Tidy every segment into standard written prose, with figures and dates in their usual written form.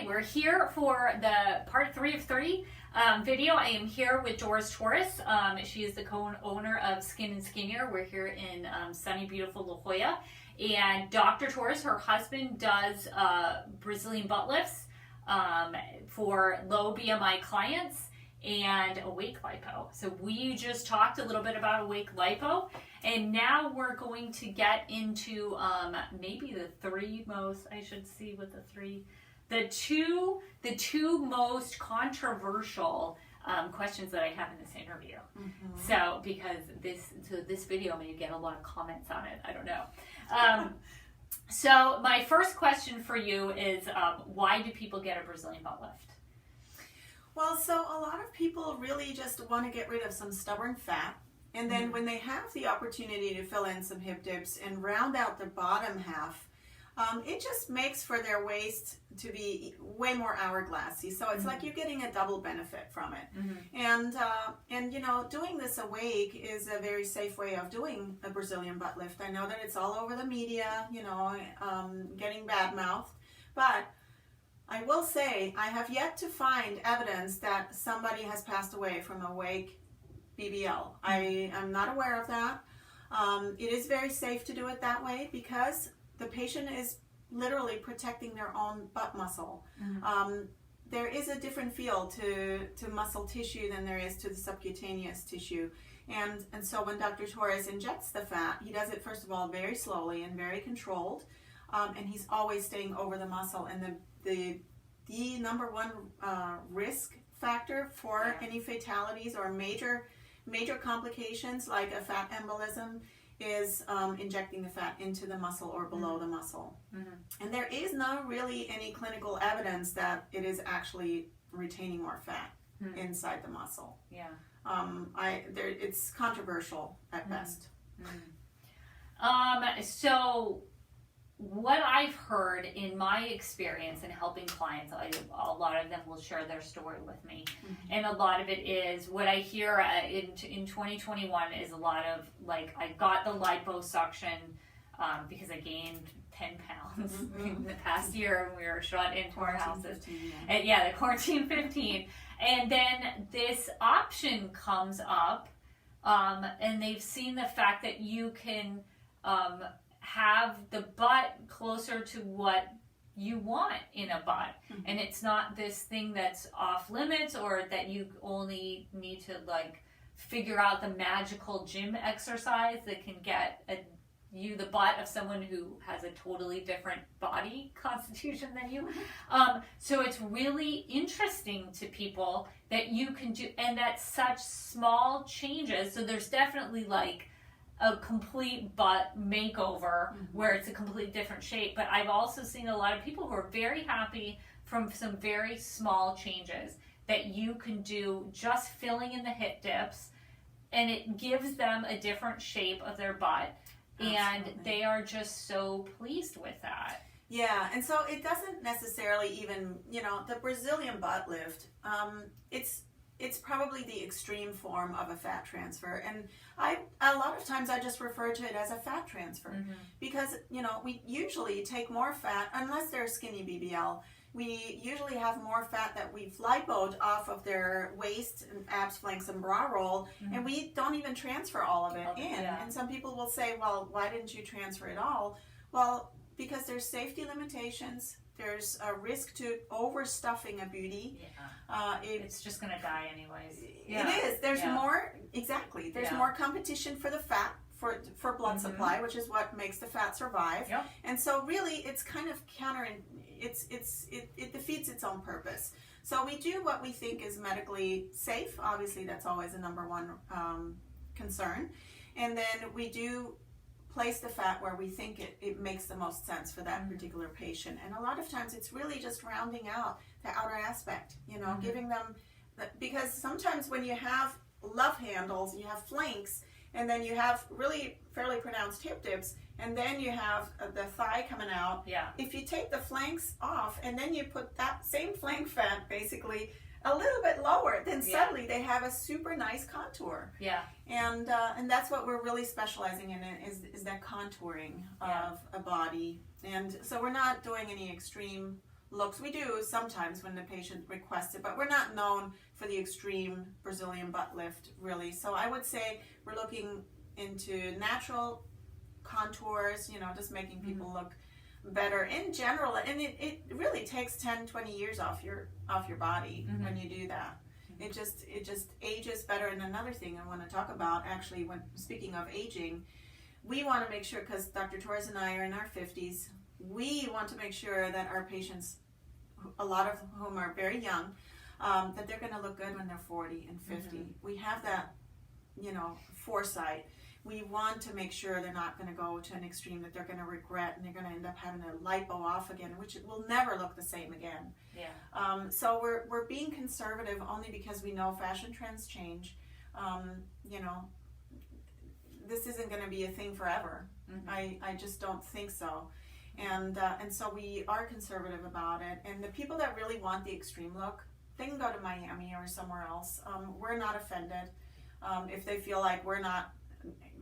we're here for the part 3 of 3 video. I am here with Doris Torres. She is the co-owner of Skin and Skinnier. We're here in sunny, beautiful La Jolla. And Dr. Torres, her husband, does Brazilian butt lifts for low BMI clients and awake lipo. So we just talked a little bit about awake lipo, and now we're going to get into maybe the three most, I should see what the two most controversial questions that I have in this interview. Mm-hmm. So because this video may get a lot of comments on it, I don't know. So my first question for you is, why do people get a Brazilian butt lift? Well, so a lot of people really just want to get rid of some stubborn fat. And then when they have the opportunity to fill in some hip dips and round out the bottom half, it just makes for their waist to be way more hourglassy. So it's like you're getting a double benefit from it. And you know, doing this awake is a very safe way of doing a Brazilian butt lift. I know that it's all over the media, you know, getting badmouthed, but I will say I have yet to find evidence that somebody has passed away from awake BBL. I am not aware of that. It is very safe to do it that way because the patient is literally protecting their own butt muscle. There is a different feel to muscle tissue than there is to the subcutaneous tissue. And so when Dr. Torres injects the fat, he does it first of all very slowly and very controlled. And he's always staying over the muscle. And the number one risk factor for any fatalities or major complications like a fat embolism is injecting the fat into the muscle or below the muscle. And there is not really any clinical evidence that it is actually retaining more fat inside the muscle. Yeah. It's controversial at best. So what I've heard in my experience in helping clients, a lot of them will share their story with me. And a lot of it is, what I hear in 2021 is a lot of, like, I got the liposuction because I gained 10 pounds in the past year, and we were shut into our houses. 15, yeah. And the quarantine 15. And then this option comes up, and they've seen the fact that you can have the butt closer to what you want in a butt. And it's not this thing that's off limits, or that you only need to like figure out the magical gym exercise that can get the butt of someone who has a totally different body constitution than you. So it's really interesting to people that you can do, and that's such small changes. So there's definitely like a complete butt makeover where it's a completely different shape. But I've also seen a lot of people who are very happy from some very small changes that you can do, just filling in the hip dips, and it gives them a different shape of their butt. Absolutely. And they are just so pleased with that. Yeah, and so it doesn't necessarily even, you know, the Brazilian butt lift, it's probably the extreme form of a fat transfer. And a lot of times I just refer to it as a fat transfer because, you know, we usually take more fat, unless they're skinny BBL, we usually have more fat that we've lipoed off of their waist and abs, flanks, and bra roll, and we don't even transfer all of it in. Yeah. And some people will say, well, why didn't you transfer it all? Well, because there's safety limitations. There's a risk to overstuffing a booty. Yeah. It's just going to die anyways. Yeah. It is. There's more, exactly. There's more competition for the fat, for blood supply, which is what makes the fat survive. Yep. And so really it's kind of it defeats its own purpose. So we do what we think is medically safe. Obviously that's always a number one concern. And then we do place the fat where we think it makes the most sense for that particular patient. And a lot of times it's really just rounding out the outer aspect, you know, giving them, because sometimes when you have love handles, you have flanks, and then you have really fairly pronounced hip dips, and then you have the thigh coming out. Yeah. If you take the flanks off and then you put that same flank fat basically a little bit lower, then suddenly they have a super nice contour. Yeah. And that's what we're really specializing in, is that contouring of a body. And so we're not doing any extreme looks. We do sometimes when the patient requests it, but we're not known for the extreme Brazilian butt lift, really. So I would say we're looking into natural contours, just making people look better in general. And it really takes 10-20 years off your body when you do that. It just ages better. And another thing I want to talk about, actually, when speaking of aging, we want to make sure, because Dr. Torres and I are in our 50s, we want to make sure that our patients, a lot of whom are very young, that they're going to look good when they're 40 and 50. We have that, foresight. We want to make sure they're not going to go to an extreme that they're going to regret, and they're going to end up having a lipo off again, which will never look the same again. Yeah. So we're being conservative only because we know fashion trends change. This isn't going to be a thing forever. I just don't think so. And so we are conservative about it. And the people that really want the extreme look, they can go to Miami or somewhere else. We're not offended if they feel like we're not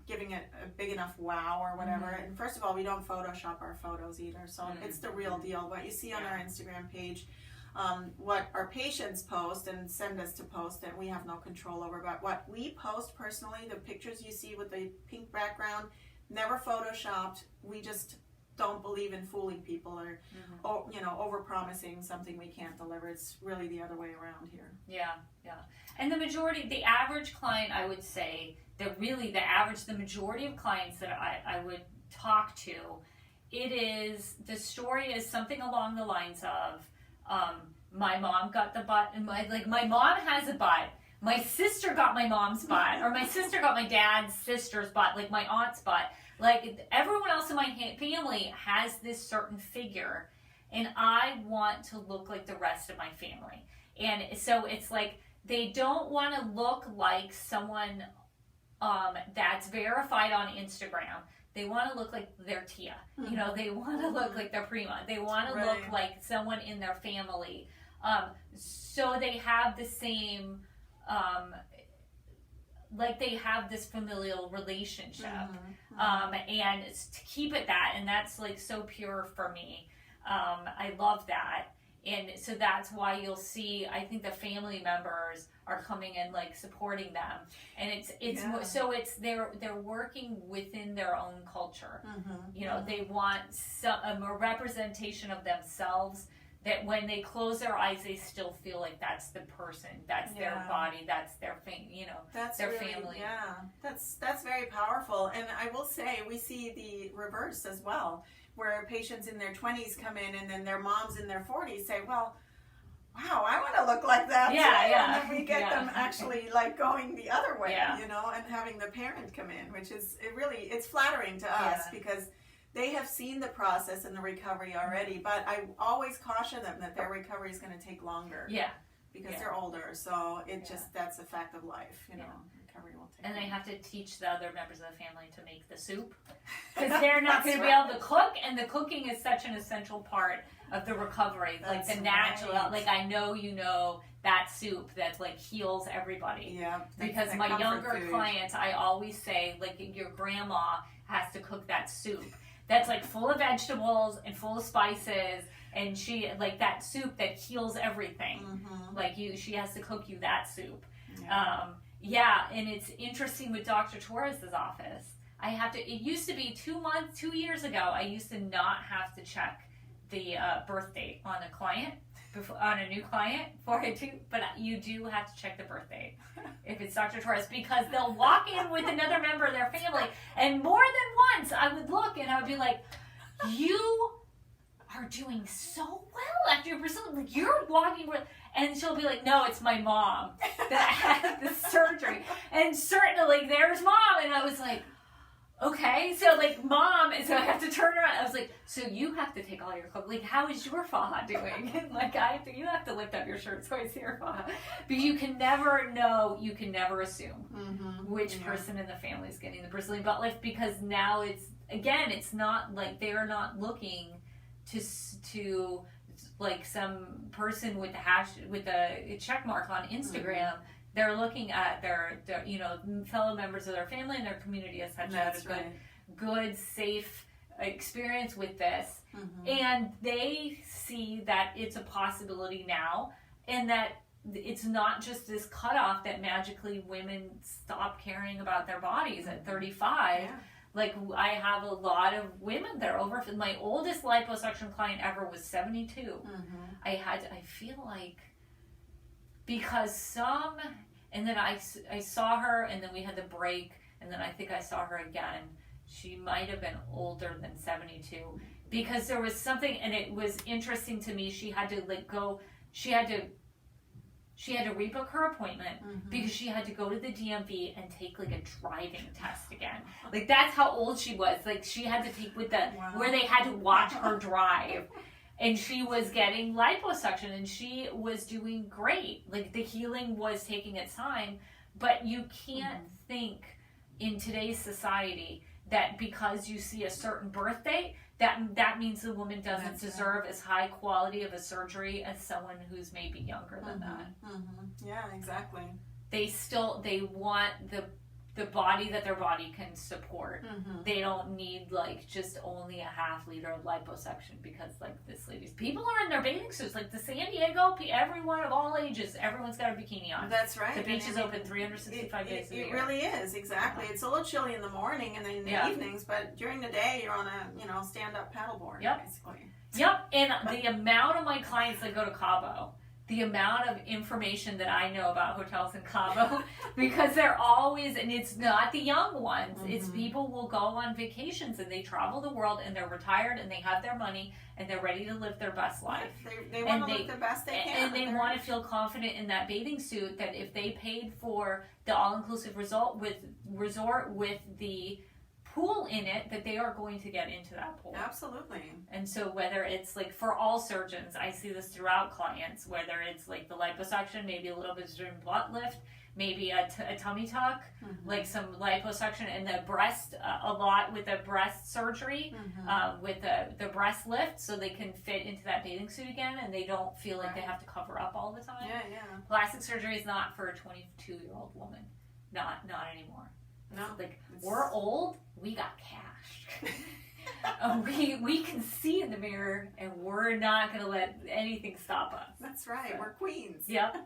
giving it a big enough wow or whatever. And first of all, we don't Photoshop our photos either. So it's the real deal. What you see on our Instagram page, what our patients post and send us to post, that we have no control over. But what we post personally, the pictures you see with the pink background, never Photoshopped. We just don't believe in fooling people or over promising something we can't deliver. It's really the other way around here. Yeah. And the average client, I would say, the majority of clients that I would talk to, the story is something along the lines of, my mom got the butt, and my mom has a butt. My sister got my mom's butt, or my sister got my dad's sister's butt, like my aunt's butt. Like everyone else in my family has this certain figure, and I want to look like the rest of my family. And so it's like they don't want to look like someone that's verified on Instagram. They want to look like their tia. They want to look like their prima. They want to look like someone in their family. So they have the same, they have this familial relationship. And to keep it that, and that's like so pure for me. I love that. And so that's why you'll see, I think the family members are coming in, like supporting them, and they're working within their own culture. They want a representation of themselves, that when they close their eyes, they still feel like that's the person, that's their body, that's their that's their family. Yeah, that's very powerful. And I will say, we see the reverse as well, where patients in their 20s come in, and then their moms in their 40s say, well, wow, I want to look like that too. And then we get them actually like going the other way, and having the parent come in, which is, it's flattering to us because they have seen the process and the recovery already. But I always caution them that their recovery is going to take longer. Because they're older. So that's a fact of life, Recovery will take And they have to teach the other members of the family to make the soup, because they're not going to be able to cook, and the cooking is such an essential part of the recovery. Like the natural, I know that soup that heals everybody. Because my younger clients, I always say, your grandma has to cook that soup that's full of vegetables and full of spices, and she that soup that heals everything. She has to cook you that soup. And it's interesting with Dr. Torres' office. It used to be 2 years ago, I used to not have to check the birth date on a client, on a new client but you do have to check the birth date if it's Dr. Torres, because they'll walk in with another member of their family, and more than once I would look and I would be like, you are doing so well after your Brazilian, you're walking with, and she'll be like, no, it's my mom that had the surgery. And certainly there's mom. And I was like, okay, so mom, and so I have to turn around. I was like, so you have to take all your clothes. How is your faja doing? And you have to lift up your shirt so I see your faja. But you can never know, you can never assume which person in the family is getting the Brazilian butt lift, because now it's not they're not looking to some person with the check mark on Instagram. They're looking at their fellow members of their family and their community as such as a good, safe experience with this, and they see that it's a possibility now, and that it's not just this cutoff that magically women stop caring about their bodies at 35. Yeah. Like, I have a lot of women that are over. My oldest liposuction client ever was 72. I feel like, because and then I saw her, and then we had the break, and then I think I saw her again. She might have been older than 72, because there was something, and it was interesting to me. She had to she had to rebook her appointment because she had to go to the DMV and take like a driving test again. Like, that's how old she was. Like, she had to take where they had to watch her drive. And she was getting liposuction, and she was doing great. Like, the healing was taking its time, but you can't think in today's society that because you see a certain birth date, that means the woman doesn't deserve as high quality of a surgery as someone who's maybe younger than that. Yeah, exactly. They want the body that their body can support. They don't need like just only a half liter of liposuction, because like this lady's, people are in their bathing suits. Like the San Diego, everyone of all ages, everyone's got a bikini on. That's right. The beach is open 365 days a year. It really is, exactly. It's a little chilly in the morning and then in the evenings, but during the day you're on a stand-up paddleboard, basically. Yep, and the amount of my clients that go to Cabo, the amount of information that I know about hotels in Cabo, because they're always, and it's not the young ones, it's people will go on vacations and they travel the world and they're retired and they have their money and they're ready to live their best life. They want to live the best they can. And they want to feel confident in that bathing suit, that if they paid for the all-inclusive resort with the pool in it, that they are going to get into that pool. Absolutely. And so whether it's like, for all surgeons, I see this throughout clients, whether it's like the liposuction, maybe a little bit of butt lift, maybe a tummy tuck, like some liposuction, and the breast, a lot with the breast surgery, with the breast lift, so they can fit into that bathing suit again, and they don't feel like they have to cover up all the time. Yeah. Plastic surgery is not for a 22-year-old woman. Not anymore. No. Like, we're old, we got cash. We can see in the mirror, and we're not going to let anything stop us. That's right. So. We're queens. Yep.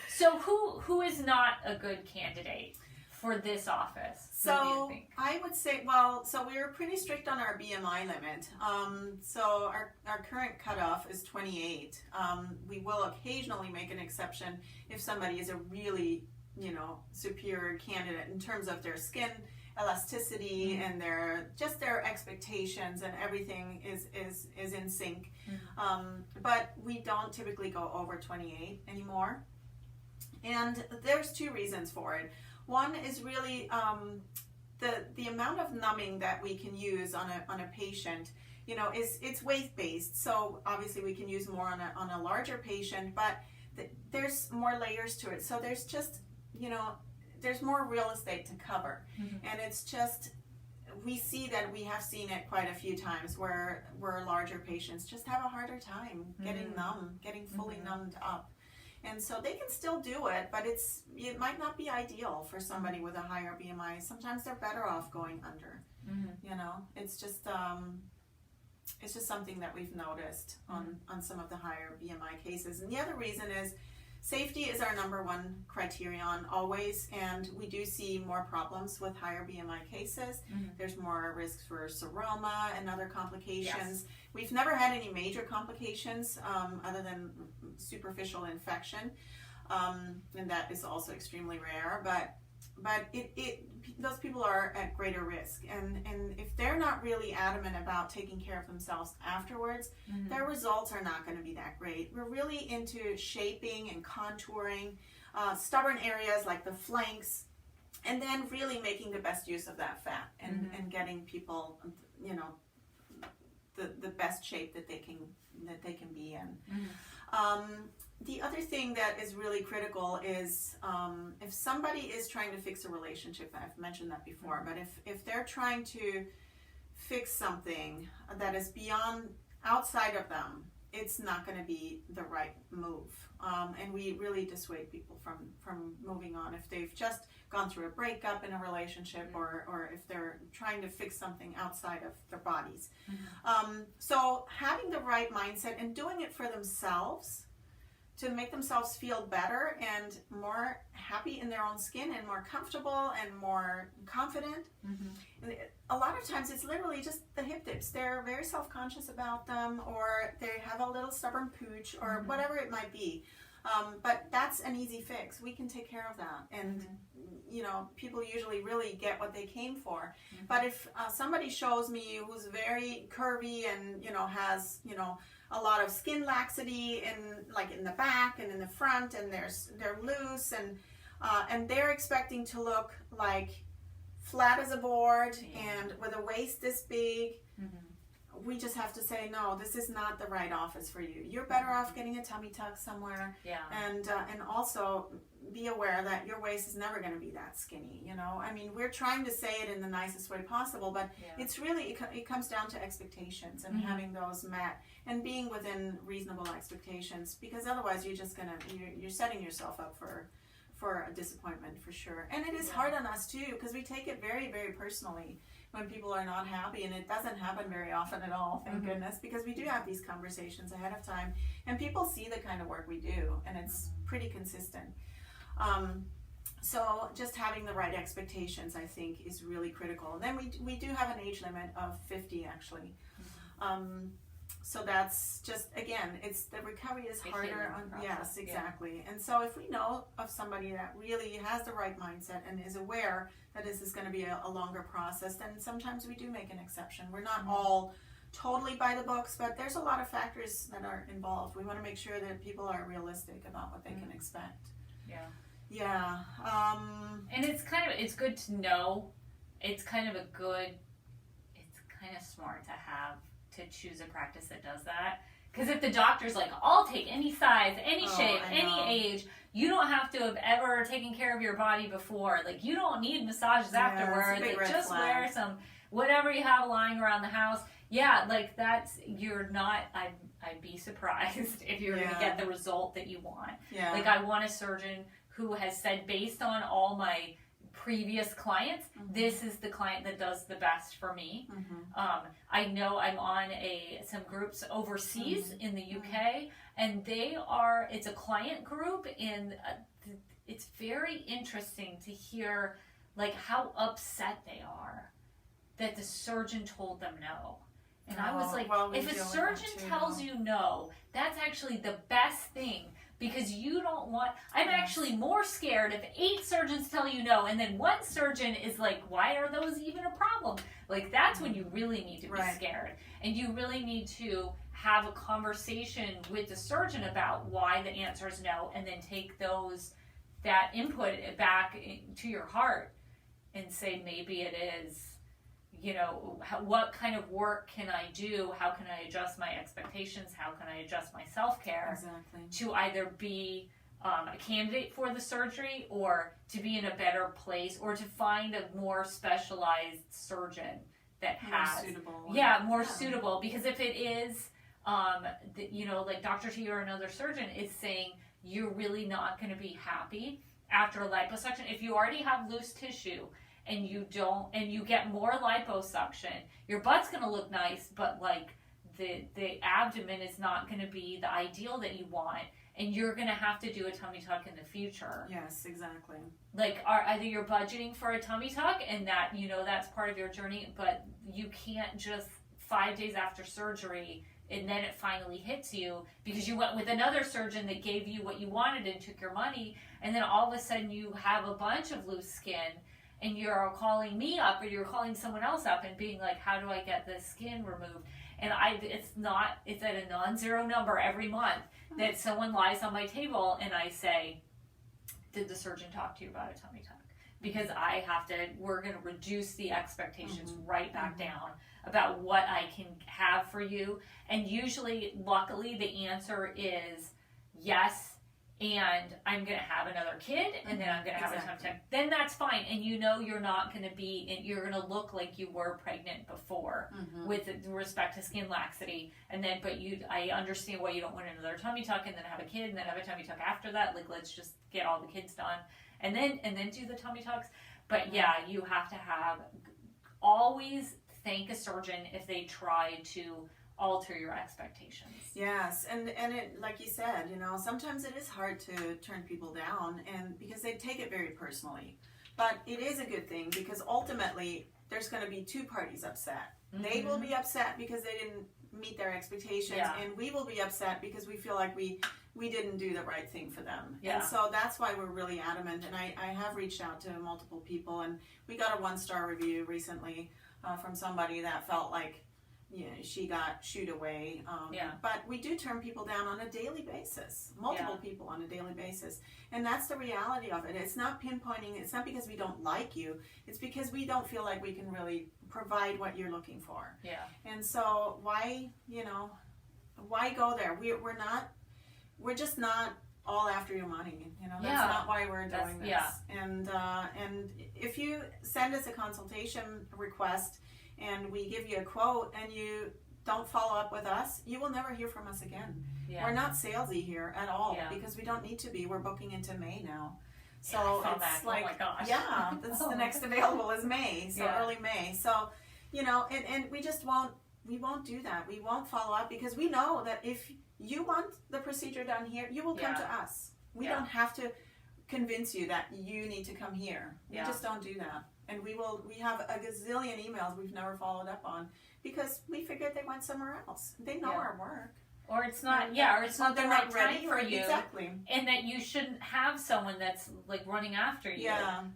So who is not a good candidate for this office? So I would say, so we were pretty strict on our BMI limit. So our current cutoff is 28. We will occasionally make an exception if somebody is a really superior candidate in terms of their skin elasticity and their expectations, and everything is in sync. But we don't typically go over 28 anymore. And there's two reasons for it. One is really the amount of numbing that we can use on a patient. It's weight based, so obviously we can use more on a larger patient, but there's more layers to it. So there's just there's more real estate to cover. And it's just, we have seen it quite a few times where larger patients just have a harder time getting numb, getting fully numbed up. And so they can still do it, but it might not be ideal for somebody with a higher BMI. Sometimes they're better off going under. It's just something that we've noticed on some of the higher BMI cases. And the other reason is, safety is our number one criterion always, and we do see more problems with higher BMI cases. There's more risks for seroma and other complications. Yes. We've never had any major complications other than superficial infection, and that is also extremely rare. But those people are at greater risk, and if they're not really adamant about taking care of themselves afterwards, their results are not going to be that great. We're really into shaping and contouring stubborn areas like the flanks, and then really making the best use of that fat and getting people the best shape that they can be in. The other thing that is really critical is if somebody is trying to fix a relationship, I've mentioned that before, but if they're trying to fix something that is outside of them, it's not going to be the right move. And we really dissuade people from moving on if they've just gone through a breakup in a relationship, or if they're trying to fix something outside of their bodies. So having the right mindset and doing it for themselves to make themselves feel better and more happy in their own skin and more comfortable and more confident. And a lot of times it's literally just the hip dips. They're very self-conscious about them, or they have a little stubborn pooch, or whatever it might be. But that's an easy fix. We can take care of that. And, you know, people usually really get what they came for. But if somebody shows me who's very curvy and, you know, has, you know, a lot of skin laxity in the back and in the front, and they're loose, and they're expecting to look like flat as a board and with a waist this big, we just have to say, no, this is not the right office for you. You're better off getting a tummy tuck somewhere. And also be aware that your waist is never going to be that skinny, you know. I mean, we're trying to say it in the nicest way possible, but it's really, it comes down to expectations and having those met and being within reasonable expectations, because otherwise you're just you're setting yourself up for a disappointment for sure. And it is hard on us too, because we take it very, very personally when people are not happy, and it doesn't happen very often at all, thank goodness, because we do have these conversations ahead of time, and people see the kind of work we do, and it's pretty consistent. So just having the right expectations, I think, is really critical. And then we do have an age limit of 50, actually. So that's just, again, it's the recovery is harder on, yes, exactly. And so if we know of somebody that really has the right mindset and is aware that this is going to be a longer process, then sometimes we do make an exception. We're not all totally by the books, but there's a lot of factors that are involved. We want to make sure that people are realistic about what they can expect. And it's good to know. It's kind of smart to choose a practice that does that. Because if the doctor's like, I'll take any size, any shape, any age, you don't have to have ever taken care of your body before. Like, you don't need massages afterwards. Like, just wear some, whatever you have lying around the house. Like you're not, I'd be surprised if you're going to get the result that you want. Like, I want a surgeon who has said, based on all my previous clients, this is the client that does the best for me. I know I'm on some groups overseas in the UK, and it's a client group, and it's very interesting to hear like how upset they are that the surgeon told them no. And I was like, if a surgeon tells you no, that's actually the best thing. Because you don't want, I'm actually more scared if 8 surgeons tell you no, and then one surgeon is like, why are those even a problem? Like, that's when you really need to be scared. And you really need to have a conversation with the surgeon about why the answer is no, and then take that input back to your heart and say, maybe it is, you know, what kind of work can I do? How can I adjust my expectations? How can I adjust my self-care to either be a candidate for the surgery, or to be in a better place, or to find a more specialized surgeon that more suitable. Because if it is, you know, like Dr. T or another surgeon is saying you're really not going to be happy after a liposuction, if you already have loose tissue, and you get more liposuction, your butt's going to look nice, but like the abdomen is not going to be the ideal that you want, and you're going to have to do a tummy tuck in the future. Yes, exactly. Like, either you're budgeting for a tummy tuck, and that, you know, that's part of your journey, but you can't just 5 days after surgery and then it finally hits you because you went with another surgeon that gave you what you wanted and took your money, and then all of a sudden you have a bunch of loose skin, and you're calling me up or you're calling someone else up and being like, how do I get this skin removed? And it's at a non-zero number every month that someone lies on my table and I say, did the surgeon talk to you about a tummy tuck? Because we're going to reduce the expectations right back down about what I can have for you. And usually, luckily, the answer is yes, and I'm going to have another kid, and then I'm going to have a tummy tuck, then that's fine. And you know you're not going to be, you're going to look like you were pregnant before with respect to skin laxity. And then, but I understand why you don't want another tummy tuck and then have a kid and then have a tummy tuck after that. Like, let's just get all the kids done and then do the tummy tucks. But yeah, you have to always thank a surgeon if they try to alter your expectations. Yes, and it, like you said, you know, sometimes it is hard to turn people down, and because they take it very personally. But it is a good thing, because ultimately there's going to be two parties upset. They will be upset because they didn't meet their expectations, and we will be upset because we feel like we didn't do the right thing for them. And so that's why we're really adamant. And I have reached out to multiple people, and we got a 1-star review recently from somebody that felt like, you know, she got shooed away. But we do turn people down on a daily basis, multiple people on a daily basis. And that's the reality of it. It's not pinpointing. It's not because we don't like you. It's because we don't feel like we can really provide what you're looking for. Yeah. And so why go there? We're just not all after your money. You know, that's not why we're doing this. And if you send us a consultation request, and we give you a quote and you don't follow up with us, you will never hear from us again. We're not salesy here at all, because we don't need to be. We're booking into May now. So it's like, oh my gosh. That's the next available is May, so early May. So, you know, and we won't do that. We won't follow up, because we know that if you want the procedure done here, you will come to us. We don't have to convince you that you need to come here. We just don't do that. And we have a gazillion emails we've never followed up on, because we figured they went somewhere else. They know our work. Or it's not, or it's not the right time for you. Exactly. And that you shouldn't have someone that's like running after you,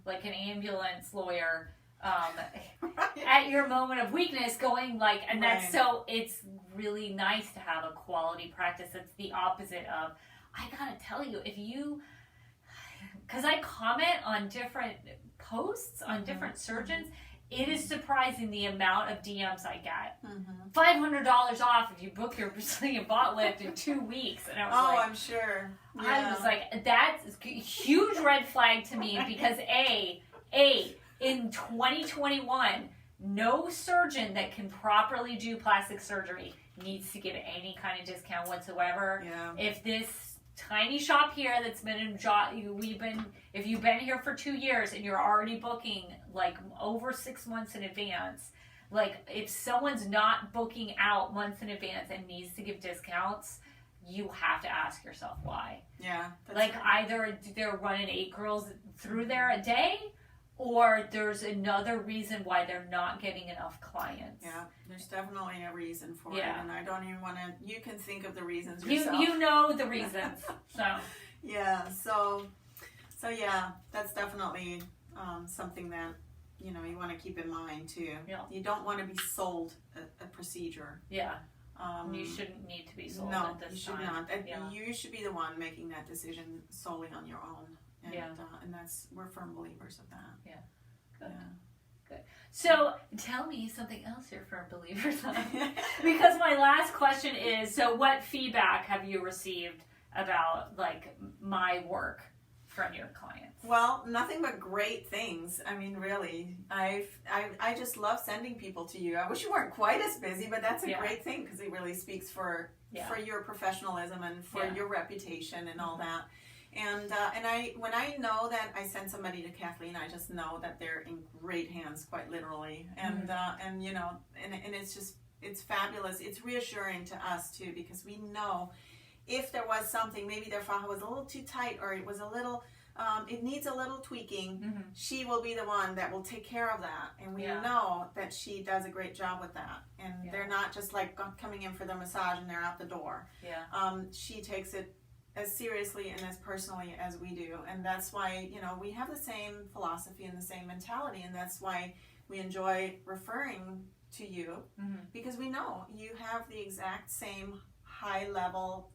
like an ambulance lawyer, at your moment of weakness going like, and that's so, it's really nice to have a quality practice. It's the opposite of, I gotta tell you, because I comment on different posts on different surgeons, it is surprising the amount of DMs I get. $500 off if you book your Brazilian bot lift in 2 weeks. And I was I'm sure. I was like, that's a huge red flag to me, because in 2021, no surgeon that can properly do plastic surgery needs to give any kind of discount whatsoever. If this tiny shop here that's been in if you've been here for 2 years and you're already booking like over 6 months in advance, like if someone's not booking out months in advance and needs to give discounts, you have to ask yourself why. Like either they're running 8 girls through there a day, or there's another reason why they're not getting enough clients. There's definitely a reason for it, and I don't even want to. You can think of the reasons yourself. You know the reasons. So that's definitely something that you want to keep in mind too. You don't want to be sold a procedure. You shouldn't need to be sold no, at this you should time. not. You should be the one making that decision solely on your own. And we're firm believers of that. Good. So tell me something else you're firm believers of. Because my last question is, so what feedback have you received about like my work from your clients? Well, nothing but great things. I mean, really, I just love sending people to you. I wish you weren't quite as busy, but that's a great thing, because it really speaks for your professionalism and for your reputation and all that. And when I know that I send somebody to Kathleen, I just know that they're in great hands, quite literally. And it's fabulous. It's reassuring to us too, because we know if there was something, maybe their faja was a little too tight, or it was a little, it needs a little tweaking. She will be the one that will take care of that, and we know that she does a great job with that. And they're not just like coming in for the massage and they're out the door. She takes it as seriously and as personally as we do, and that's why we have the same philosophy and the same mentality, and that's why we enjoy referring to you, because we know you have the exact same high level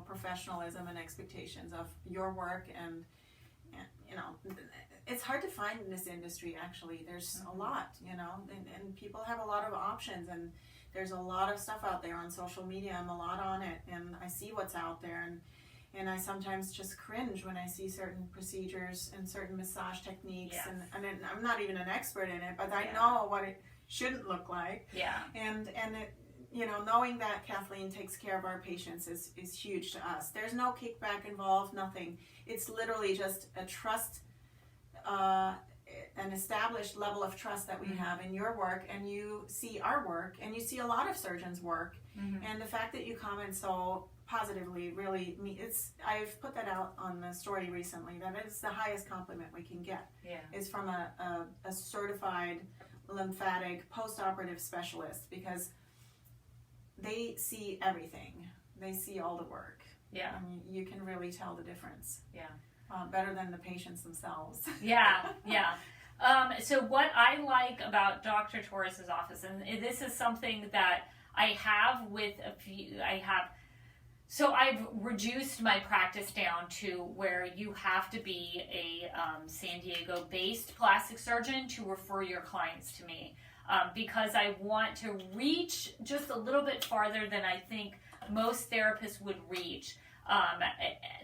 professionalism and expectations of your work. And it's hard to find in this industry, actually. There's a lot, and people have a lot of options, and there's a lot of stuff out there on social media. I'm a lot on it, and I see what's out there, And I sometimes just cringe when I see certain procedures and certain massage techniques. Yes. And I'm not even an expert in it, but I Yeah. know what it shouldn't look like. Yeah. And it, you know, knowing that Kathleen takes care of our patients is huge to us. There's no kickback involved, nothing. It's literally just a trust, an established level of trust that we have in your work, and you see our work, and you see a lot of surgeons' work. And the fact that you comment so positively really, I've put that out on the story recently, that it's the highest compliment we can get. Yeah. Is from a certified lymphatic post-operative specialist, because they see everything. They see all the work. Yeah. And you can really tell the difference. Yeah. Better than the patients themselves. Yeah, yeah. So what I like about Dr. Torres' office, and this is something that I have with a few, so I've reduced my practice down to where you have to be a San Diego-based plastic surgeon to refer your clients to me, because I want to reach just a little bit farther than I think most therapists would reach,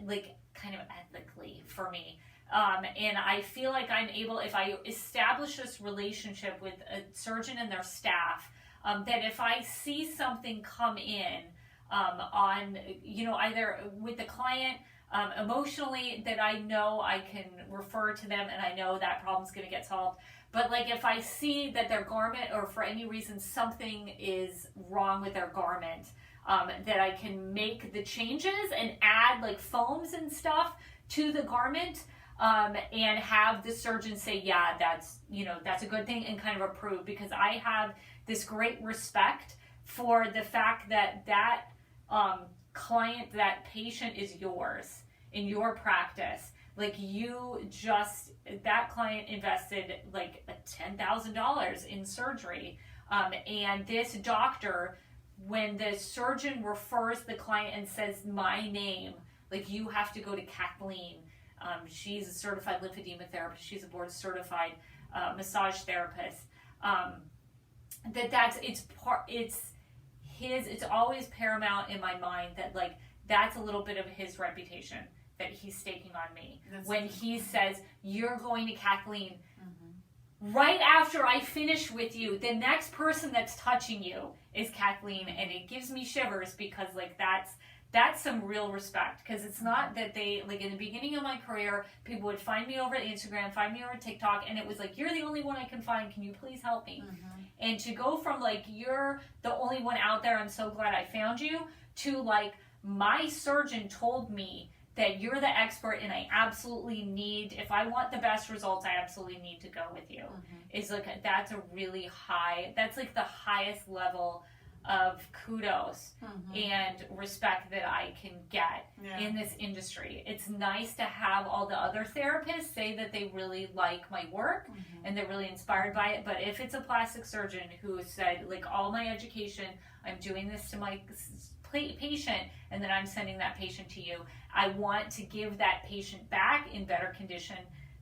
like kind of ethically for me. And I feel like I'm able, if I establish this relationship with a surgeon and their staff, that if I see something come in on, you know, either with the client emotionally, that I know I can refer to them and I know that problem's going to get solved. But like if I see that their garment, or for any reason something is wrong with their garment, that I can make the changes and add like foams and stuff to the garment, and have the surgeon say, yeah, that's a good thing, and kind of approve, because I have this great respect for the fact that client, that patient is yours in your practice. Like that client invested like $10,000 in surgery, and this doctor, when the surgeon refers the client and says my name, like, you have to go to Kathleen. She's a certified lymphedema therapist. She's a board certified massage therapist. It's always paramount in my mind that like that's a little bit of his reputation that he's staking on me. When he says you're going to Kathleen. Right after I finish with you, the next person that's touching you is Kathleen, and it gives me shivers, because like that's some real respect. Because it's not that they, like, in the beginning of my career, people would find me over at Instagram, find me over at TikTok, and it was like, you're the only one I can find, can you please help me? And to go from like, you're the only one out there, I'm so glad I found you, to like, my surgeon told me that you're the expert, and I absolutely need, if I want the best results, I absolutely need to go with you. Is like, that's a really high, that's like the highest level of kudos and respect that I can get in this industry. It's nice to have all the other therapists say that they really like my work and they're really inspired by it. But if it's a plastic surgeon who said, like, all my education, I'm doing this to my patient, and then I'm sending that patient to you, I want to give that patient back in better condition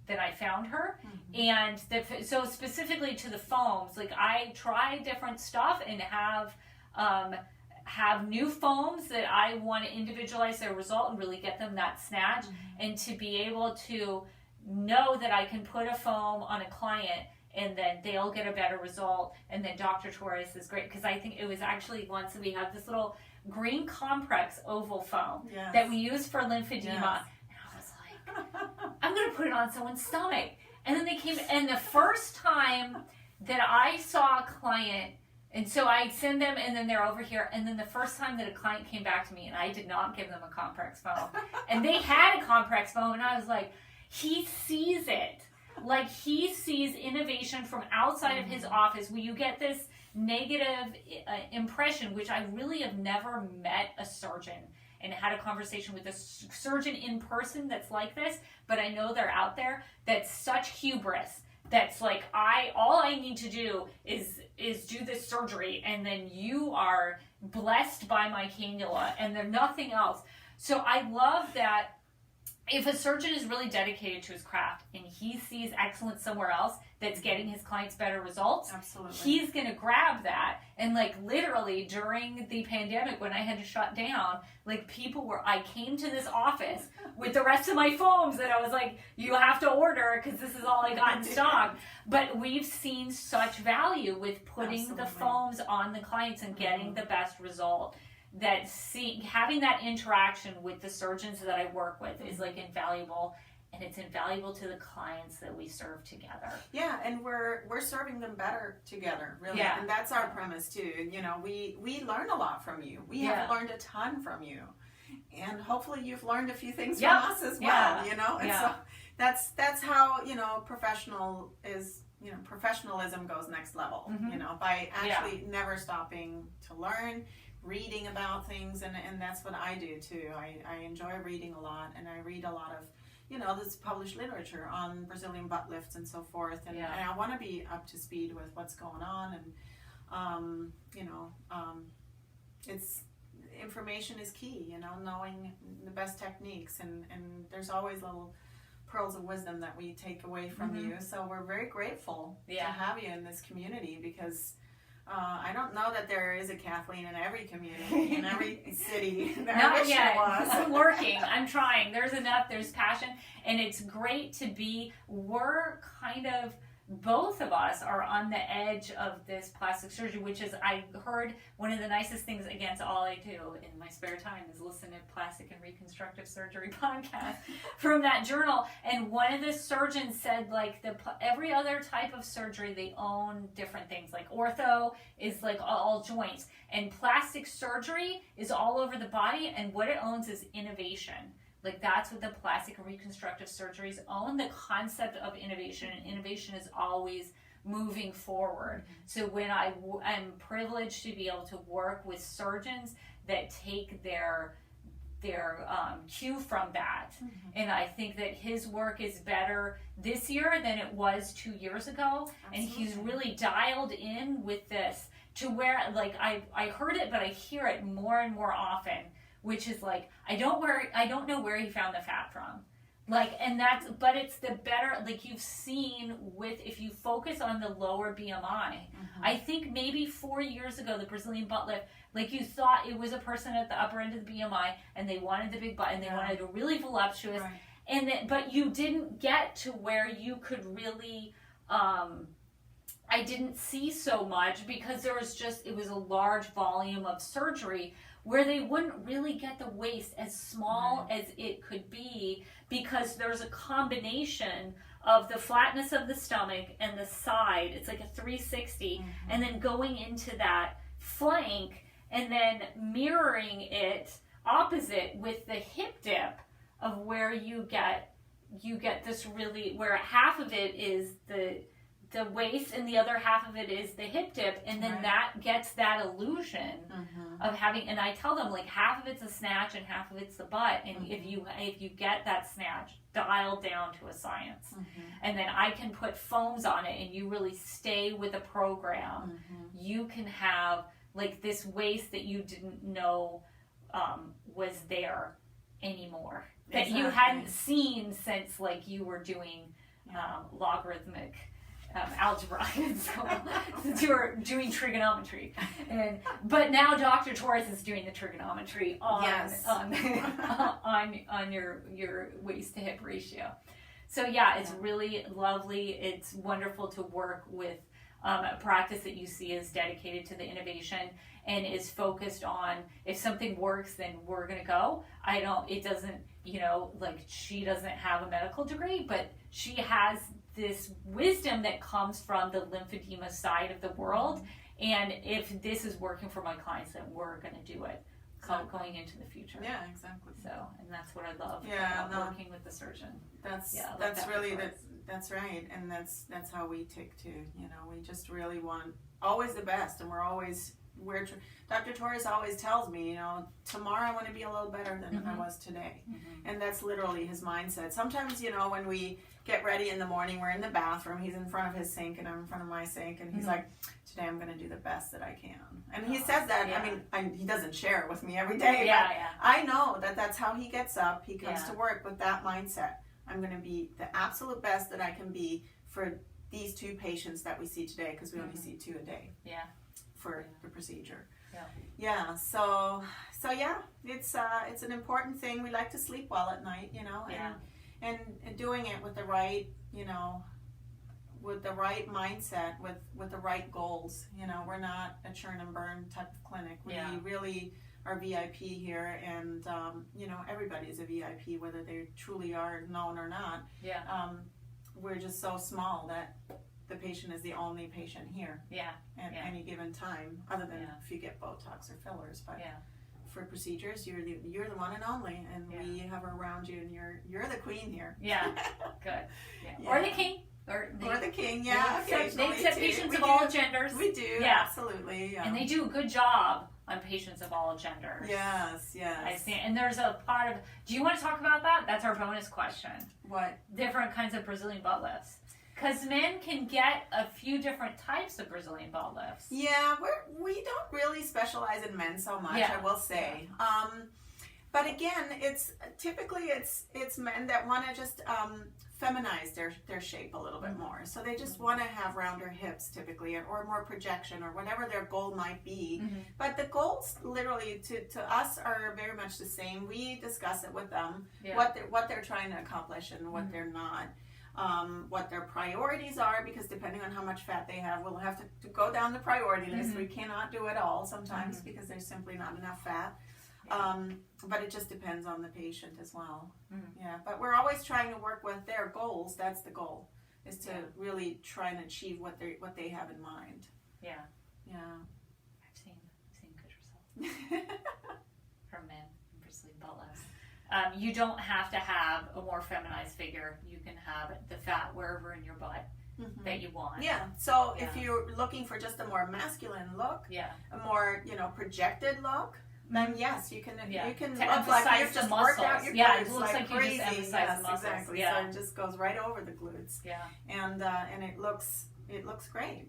than I found her. And so specifically to the foams, like, I try different stuff and have new foams that I want to individualize their result and really get them that snatch, and to be able to know that I can put a foam on a client and then they'll get a better result. And then Dr. Torres is great, because I think it was actually once that we have this little green complex oval foam that we use for lymphedema. And I was like, I'm going to put it on someone's stomach. And then they came, and the first time that I saw a client, and so I send them, and then they're over here, and then the first time that a client came back to me, and I did not give them a complex foam, and they had a complex foam, and I was like, he sees it. Like, he sees innovation from outside of his office, where you get this negative impression, which I really have never met a surgeon and had a conversation with a surgeon in person that's like this, but I know they're out there. That's such hubris. That's like, all I need to do is do this surgery, and then you are blessed by my cannula, and there's nothing else. So I love that if a surgeon is really dedicated to his craft and he sees excellence somewhere else that's getting his clients better results, absolutely, he's going to grab that. And like literally during the pandemic when I had to shut down, like I came to this office with the rest of my foams that I was like, you have to order because this is all I got in stock. But we've seen such value with putting the foams on the clients and getting the best result. That having that interaction with the surgeons that I work with is like invaluable, and it's invaluable to the clients that we serve together. Yeah, and we're serving them better together, really. Yeah. And that's our premise too. You know, we learn a lot from you. We have learned a ton from you, and hopefully you've learned a few things from us as well. You know, and so that's how professionalism goes next level. You know, by actually never stopping to learn. Reading about things, and that's what I do too. I enjoy reading a lot, and I read a lot of, you know, this published literature on Brazilian butt lifts and so forth, and I want to be up to speed with what's going on, and it's information is key, you know, knowing the best techniques, and there's always little pearls of wisdom that we take away from you, so we're very grateful to have you in this community, because I don't know that there is a Kathleen in every community, in every city. Not yet. I'm working. I'm trying. There's enough. There's passion. And it's great to be, we're kind of, both of us are on the edge of this plastic surgery, which is, I heard one of the nicest things, again, all I do in my spare time is listen to Plastic and Reconstructive Surgery podcast from that journal. And one of the surgeons said, like, every other type of surgery, they own different things. Like ortho is like all joints, and plastic surgery is all over the body, and what it owns is innovation. Like that's what the plastic and reconstructive surgeries own, the concept of innovation, and innovation is always moving forward. So when I'm privileged to be able to work with surgeons that take their cue from that, and I think that his work is better this year than it was 2 years ago. Absolutely. And he's really dialed in with this to where, like, I heard it, but I hear it more and more often, which is like, I don't know where he found the fat from. Like, and but it's the better, like you've seen with, if you focus on the lower BMI, I think maybe 4 years ago, the Brazilian butt lift, like you thought it was a person at the upper end of the BMI and they wanted the big butt and they wanted a really voluptuous, but you didn't get to where you could really, I didn't see so much because it was a large volume of surgery where they wouldn't really get the waist as small as it could be, because there's a combination of the flatness of the stomach and the side. It's like a 360, and then going into that flank and then mirroring it opposite with the hip dip of where you get this really, where half of it is the waist and the other half of it is the hip dip, and then that gets that illusion of having, and I tell them, like, half of it's a snatch and half of it's the butt, and if you get that snatch dialed down to a science, and then I can put foams on it and you really stay with a program, you can have like this waist that you didn't know was there anymore, that you hadn't seen since, like, you were doing logarithmic algebra, and so since you were doing trigonometry, but now Dr. Torres is doing the trigonometry on your waist to hip ratio. So it's really lovely. It's wonderful to work with a practice that you see is dedicated to the innovation and is focused on, if something works, then we're gonna go. It doesn't, like, she doesn't have a medical degree, but she has this wisdom that comes from the lymphedema side of the world, and if this is working for my clients, then we're going to do it going into the future. Yeah, exactly. So, and that's what I love about working with the surgeon. That's right, and that's how we tick too. We just really want always the best, and we're always Dr. Torres always tells me, you know, tomorrow I want to be a little better than I was today. And that's literally his mindset. Sometimes, you know, when we get ready in the morning, we're in the bathroom, he's in front of his sink and I'm in front of my sink, and he's like, today I'm going to do the best that I can. And he says that, I mean, he doesn't share it with me every day, but I know that that's how he gets up. He comes to work with that mindset. I'm going to be the absolute best that I can be for these 2 patients that we see today, because we only see 2 a day for the procedure. So yeah, it's an important thing. We like to sleep well at night, you know, and doing it with the right, you know, with the right mindset, with the right goals. You know, we're not a churn and burn type of clinic. We really are VIP here, and you know, everybody is a VIP, whether they truly are known or not. We're just so small that the patient is the only patient here at any given time, other than if you get Botox or fillers. But for procedures, you're the one and only, and we have her around you, and you're the queen here. Good. Or the king. Or the king, They accept patients of all genders. We do, absolutely. And they do a good job on patients of all genders. Yes. I see. And there's a part of, do you want to talk about that? That's our bonus question. What? Different kinds of Brazilian butt lifts. Because men can get a few different types of Brazilian butt lifts. Yeah, we don't really specialize in men so much, I will say. But again, it's typically men that want to just feminize their shape a little bit more. So they just want to have rounder hips typically, or more projection, or whatever their goal might be. But the goals literally to us are very much the same. We discuss it with them, what they're trying to accomplish and what they're not. What their priorities are, because depending on how much fat they have, we'll have to go down the priority list. We cannot do it all sometimes because there's simply not enough fat. But it just depends on the patient as well. But we're always trying to work with their goals. That's the goal, is to really try and achieve what they have in mind. I've seen good results from men in Brazilian butt lifts. You don't have to have a more feminized figure. You can have the fat wherever in your butt that you want. So if you're looking for just a more masculine look, a more, you know, projected look, then yes, you can look like you've just worked out your glutes. It looks like crazy. You just emphasize the muscles. Exactly. So it just goes right over the glutes. And it looks great.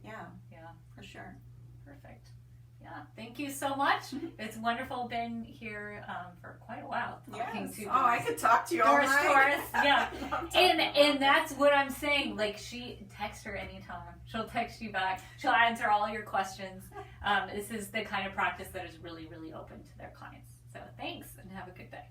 For sure. Perfect. Thank you so much. It's wonderful being here for quite a while. Talking to I could talk to you Doris all night. Torres. And that's what I'm saying. Like, text her anytime. She'll text you back. She'll answer all your questions. This is the kind of practice that is really, really open to their clients. So thanks, and have a good day.